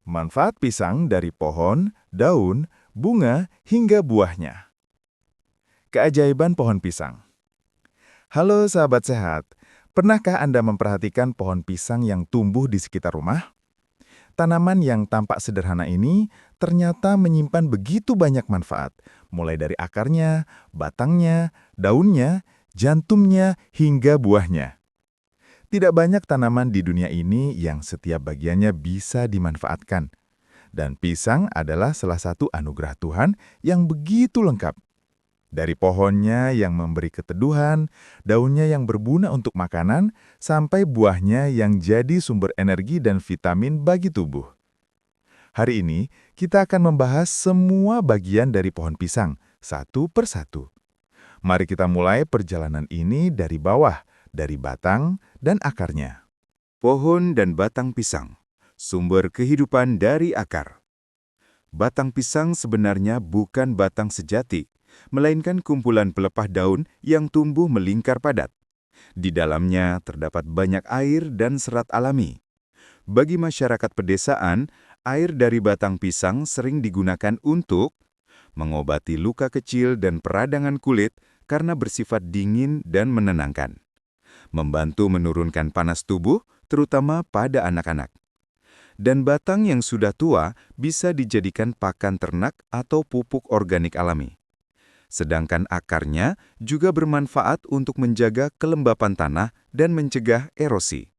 Manfaat pisang dari pohon, daun, bunga, hingga buahnya. Keajaiban pohon pisang. Halo sahabat sehat, pernahkah Anda memperhatikan pohon pisang yang tumbuh di sekitar rumah? Tanaman yang tampak sederhana ini ternyata menyimpan begitu banyak manfaat, mulai dari akarnya, batangnya, daunnya, jantungnya, hingga buahnya. Tidak banyak tanaman di dunia ini yang setiap bagiannya bisa dimanfaatkan. Dan pisang adalah salah satu anugerah Tuhan yang begitu lengkap. Dari pohonnya yang memberi keteduhan, daunnya yang berbuna untuk makanan, sampai buahnya yang jadi sumber energi dan vitamin bagi tubuh. Hari ini, kita akan membahas semua bagian dari pohon pisang, satu persatu. Mari kita mulai perjalanan ini dari bawah, dari batang dan akarnya. Pohon dan batang pisang, sumber kehidupan dari akar. Batang pisang sebenarnya bukan batang sejati, melainkan kumpulan pelepah daun yang tumbuh melingkar padat. Di dalamnya terdapat banyak air dan serat alami. Bagi masyarakat pedesaan, air dari batang pisang sering digunakan untuk mengobati luka kecil dan peradangan kulit karena bersifat dingin dan menenangkan, membantu menurunkan panas tubuh, terutama pada anak-anak. Dan batang yang sudah tua bisa dijadikan pakan ternak atau pupuk organik alami. Sedangkan akarnya juga bermanfaat untuk menjaga kelembapan tanah dan mencegah erosi.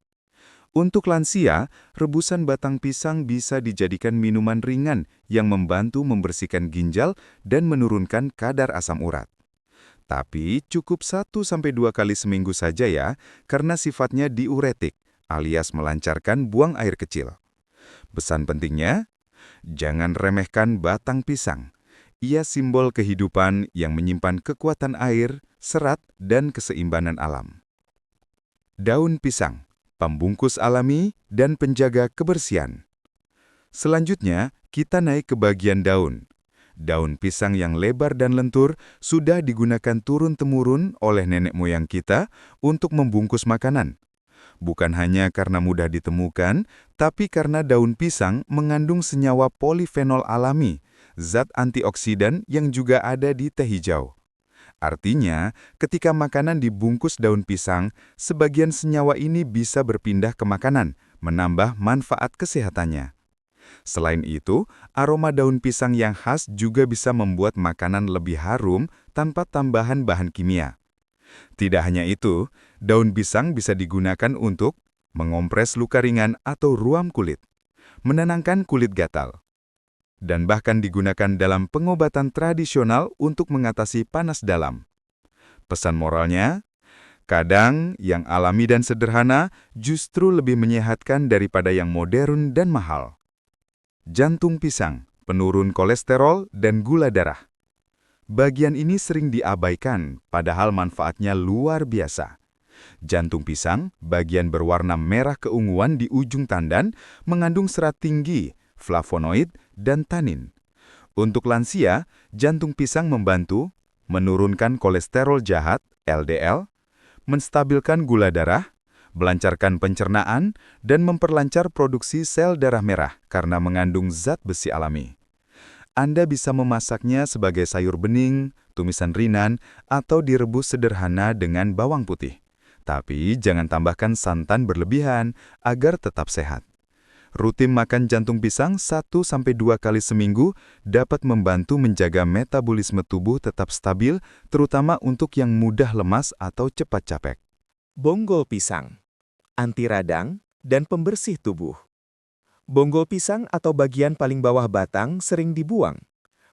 Untuk lansia, rebusan batang pisang bisa dijadikan minuman ringan yang membantu membersihkan ginjal dan menurunkan kadar asam urat. Tapi cukup 1-2 kali seminggu saja ya, karena sifatnya diuretik, alias melancarkan buang air kecil. Pesan pentingnya, jangan remehkan batang pisang. Ia simbol kehidupan yang menyimpan kekuatan air, serat, dan keseimbangan alam. Daun pisang, pembungkus alami dan penjaga kebersihan. Selanjutnya, kita naik ke bagian daun. Daun pisang yang lebar dan lentur sudah digunakan turun-temurun oleh nenek moyang kita untuk membungkus makanan. Bukan hanya karena mudah ditemukan, tapi karena daun pisang mengandung senyawa polifenol alami, zat antioksidan yang juga ada di teh hijau. Artinya, ketika makanan dibungkus daun pisang, sebagian senyawa ini bisa berpindah ke makanan, menambah manfaat kesehatannya. Selain itu, aroma daun pisang yang khas juga bisa membuat makanan lebih harum tanpa tambahan bahan kimia. Tidak hanya itu, daun pisang bisa digunakan untuk mengompres luka ringan atau ruam kulit, menenangkan kulit gatal, dan bahkan digunakan dalam pengobatan tradisional untuk mengatasi panas dalam. Pesan moralnya, kadang yang alami dan sederhana justru lebih menyehatkan daripada yang modern dan mahal. Jantung pisang, penurun kolesterol dan gula darah. Bagian ini sering diabaikan, padahal manfaatnya luar biasa. Jantung pisang, bagian berwarna merah keunguan di ujung tandan, mengandung serat tinggi, flavonoid, dan tanin. Untuk lansia, jantung pisang membantu menurunkan kolesterol jahat, LDL, menstabilkan gula darah, melancarkan pencernaan, dan memperlancar produksi sel darah merah karena mengandung zat besi alami. Anda bisa memasaknya sebagai sayur bening, tumisan rinan, atau direbus sederhana dengan bawang putih. Tapi jangan tambahkan santan berlebihan agar tetap sehat. Rutin makan jantung pisang 1-2 kali seminggu dapat membantu menjaga metabolisme tubuh tetap stabil, terutama untuk yang mudah lemas atau cepat capek. Bonggol pisang, anti radang, dan pembersih tubuh. Bonggol pisang atau bagian paling bawah batang sering dibuang,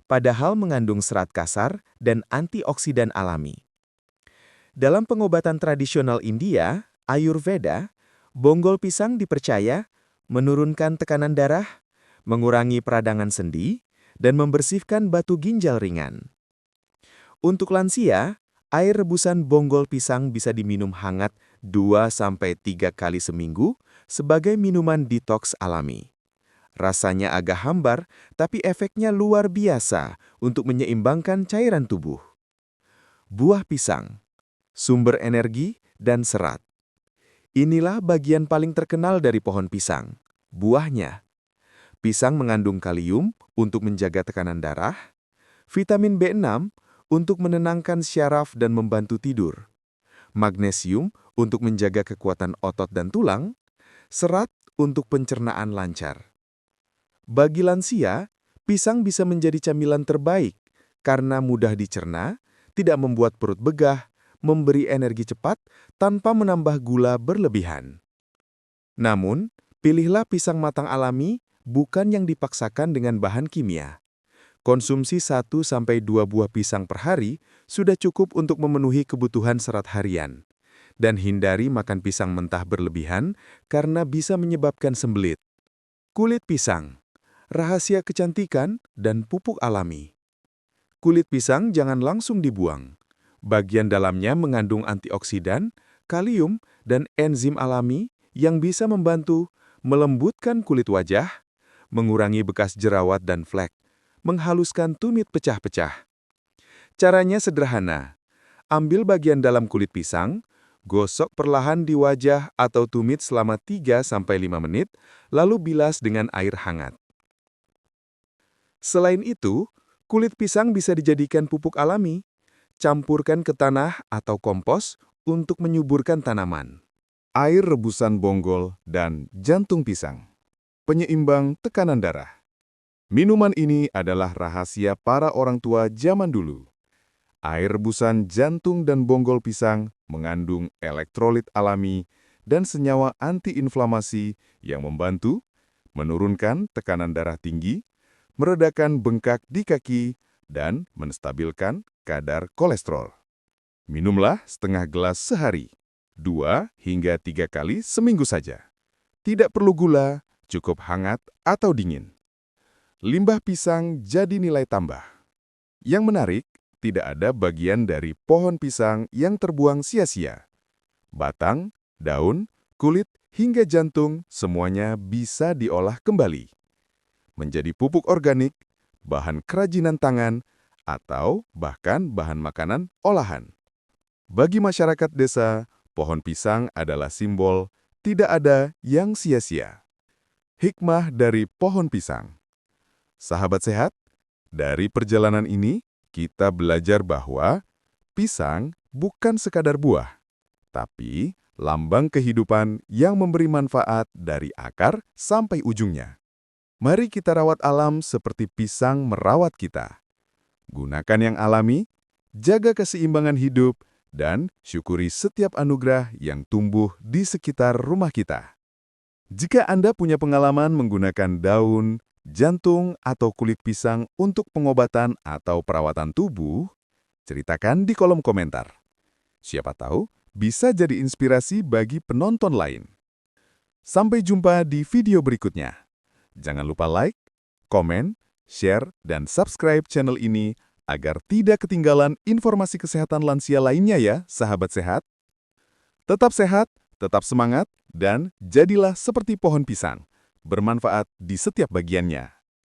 padahal mengandung serat kasar dan antioksidan alami. Dalam pengobatan tradisional India, Ayurveda, bonggol pisang dipercaya menurunkan tekanan darah, mengurangi peradangan sendi, dan membersihkan batu ginjal ringan. Untuk lansia, air rebusan bonggol pisang bisa diminum hangat 2-3 kali seminggu sebagai minuman detoks alami. Rasanya agak hambar, tapi efeknya luar biasa untuk menyeimbangkan cairan tubuh. Buah pisang, sumber energi dan serat. Inilah bagian paling terkenal dari pohon pisang, buahnya. Pisang mengandung kalium untuk menjaga tekanan darah, vitamin B6 untuk menenangkan syaraf dan membantu tidur, magnesium untuk menjaga kekuatan otot dan tulang, serat untuk pencernaan lancar. Bagi lansia, pisang bisa menjadi camilan terbaik karena mudah dicerna, tidak membuat perut begah, memberi energi cepat tanpa menambah gula berlebihan. Namun, pilihlah pisang matang alami, bukan yang dipaksakan dengan bahan kimia. Konsumsi 1-2 buah pisang per hari sudah cukup untuk memenuhi kebutuhan serat harian. Dan hindari makan pisang mentah berlebihan karena bisa menyebabkan sembelit. Kulit pisang, rahasia kecantikan dan pupuk alami. Kulit pisang jangan langsung dibuang. Bagian dalamnya mengandung antioksidan, kalium, dan enzim alami yang bisa membantu melembutkan kulit wajah, mengurangi bekas jerawat dan flek, menghaluskan tumit pecah-pecah. Caranya sederhana. Ambil bagian dalam kulit pisang, gosok perlahan di wajah atau tumit selama 3-5 menit, lalu bilas dengan air hangat. Selain itu, kulit pisang bisa dijadikan pupuk alami. Campurkan ke tanah atau kompos untuk menyuburkan tanaman. Air rebusan bonggol dan jantung pisang. Penyeimbang tekanan darah. Minuman ini adalah rahasia para orang tua zaman dulu. Air rebusan jantung dan bonggol pisang mengandung elektrolit alami dan senyawa antiinflamasi yang membantu menurunkan tekanan darah tinggi, meredakan bengkak di kaki, dan menstabilkan kadar kolesterol. Minumlah setengah gelas sehari, 2 hingga 3 kali seminggu saja. Tidak perlu gula, cukup hangat atau dingin. Limbah pisang jadi nilai tambah. Yang menarik, tidak ada bagian dari pohon pisang yang terbuang sia-sia. Batang, daun, kulit, hingga jantung semuanya bisa diolah kembali. Menjadi pupuk organik, bahan kerajinan tangan, atau bahkan bahan makanan olahan. Bagi masyarakat desa, pohon pisang adalah simbol tidak ada yang sia-sia. Hikmah dari pohon pisang. Sahabat sehat, dari perjalanan ini kita belajar bahwa pisang bukan sekadar buah, tapi lambang kehidupan yang memberi manfaat dari akar sampai ujungnya. Mari kita rawat alam seperti pisang merawat kita. Gunakan yang alami, jaga keseimbangan hidup, dan syukuri setiap anugerah yang tumbuh di sekitar rumah kita. Jika Anda punya pengalaman menggunakan daun, jantung, atau kulit pisang untuk pengobatan atau perawatan tubuh, ceritakan di kolom komentar. Siapa tahu bisa jadi inspirasi bagi penonton lain. Sampai jumpa di video berikutnya. Jangan lupa like, komen, share, dan subscribe channel ini agar tidak ketinggalan informasi kesehatan lansia lainnya ya, sahabat sehat. Tetap sehat, tetap semangat, dan jadilah seperti pohon pisang, bermanfaat di setiap bagiannya.